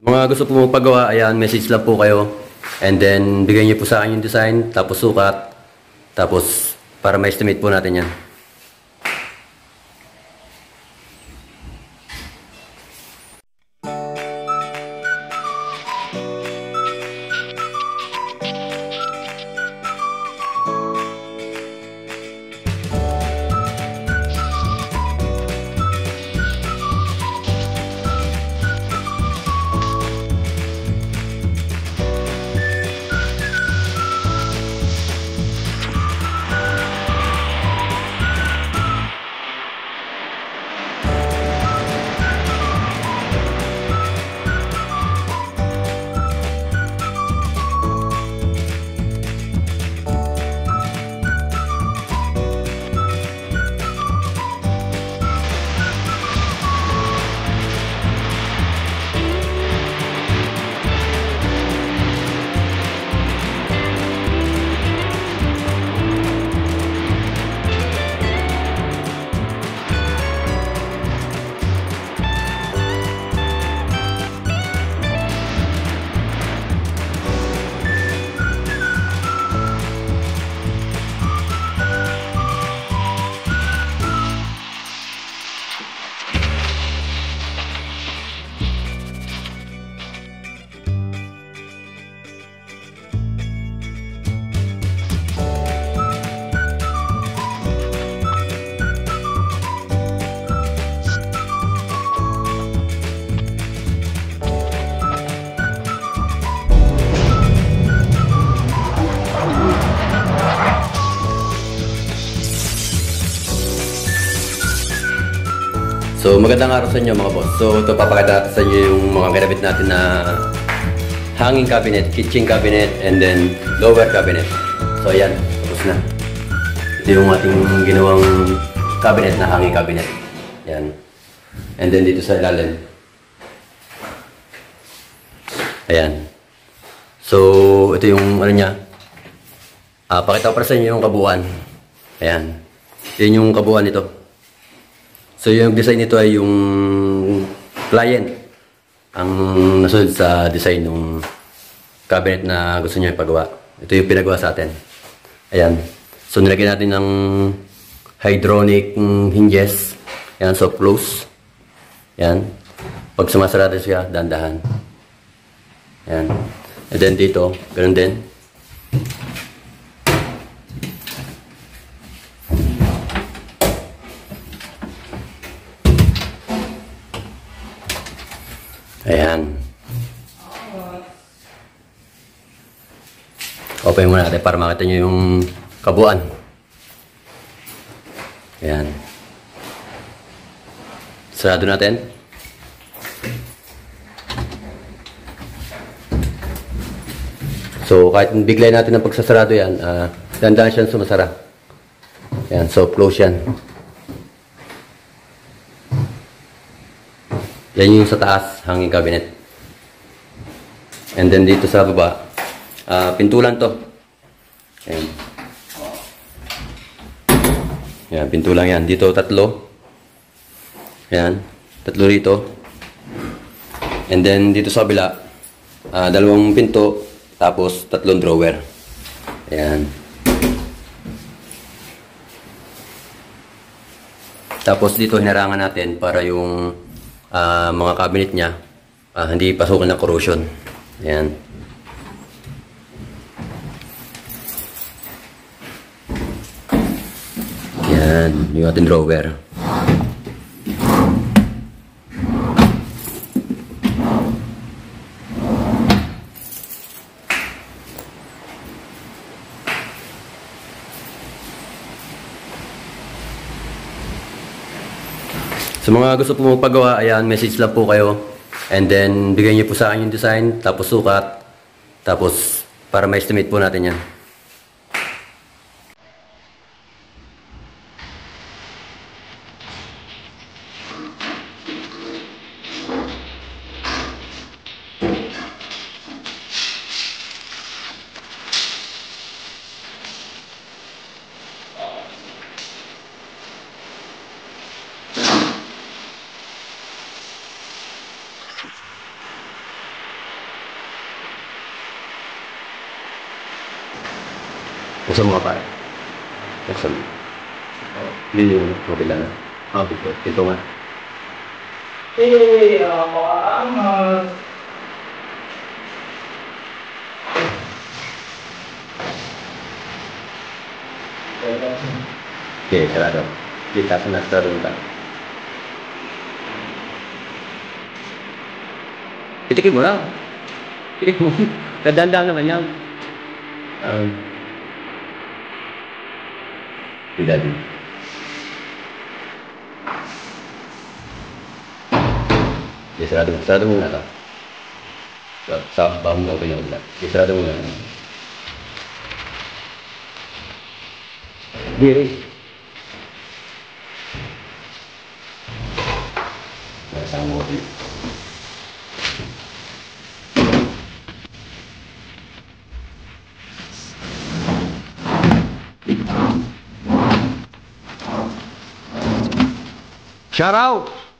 Mga gusto po magpagawa, ayan, message lang po kayo. And then, bigay niyo po sa akin yung design, tapos sukat, tapos para ma-estimate po natin yan. So, magandang araw sa inyo mga boss. So, ito papakita natin sa inyo yung mga kinabit natin na hanging cabinet, kitchen cabinet, and then lower cabinet. So, ayan. Tapos na. Ito yung ating ginawang cabinet na hanging cabinet. Ayan. And then dito sa ilalim. Ayan. So, ito yung ano niya. Pakita ko para sa inyo yung kabuuan. Ayan. Yan yung kabuuan nito. So, yung design nito ay yung client ang nasunod sa design ng cabinet na gusto niya ipagawa. Ito yung pinagawa sa atin. Ayan. So, nilagyan natin ng hydraulic hinges. Ayan, soft close. Ayan. Pag sumasarado siya, dandahan. Ayan. And then dito, ganun din. Ayan. Open muna natin para makita nyo yung kabuuan. Ayan. Sarado natin. So, kahit biglay natin ang pagsasarado yan, dandahan siyang sumasara. Ayan, soft close yan. Yan yung sa taas, hanging cabinet. And then dito sa baba, pintulan to. Ayan. Ayan, pintulan yan. Dito tatlo. Ayan, tatlo rito. And then dito sa kabila, dalawang pinto, tapos tatlong drawer. Ayan. Tapos dito hinarangan natin para yung mga cabinet niya hindi pasukan ng corrosion. Ayan. Ayan, yung ating drawer. Sa mga gusto po magpagawa, ayan, message lang po kayo. And then, bigay niyo po sa akin yung design, tapos sukat, tapos para ma-estimate po natin yan. Buksan mo nga pare. Buksan mo. Hindi yung kabila na. Ito nga. Ako angat. Okay, sarado. Kita sa sarado ka. Titikin mo lang. Titikin mo. Dadaan naman yan. Tidak din. Okay, sarado mo na ito. Sa bahong mo kayo ulit. Okay, sarado mo na. Diri. Nasama ko din. Shout out!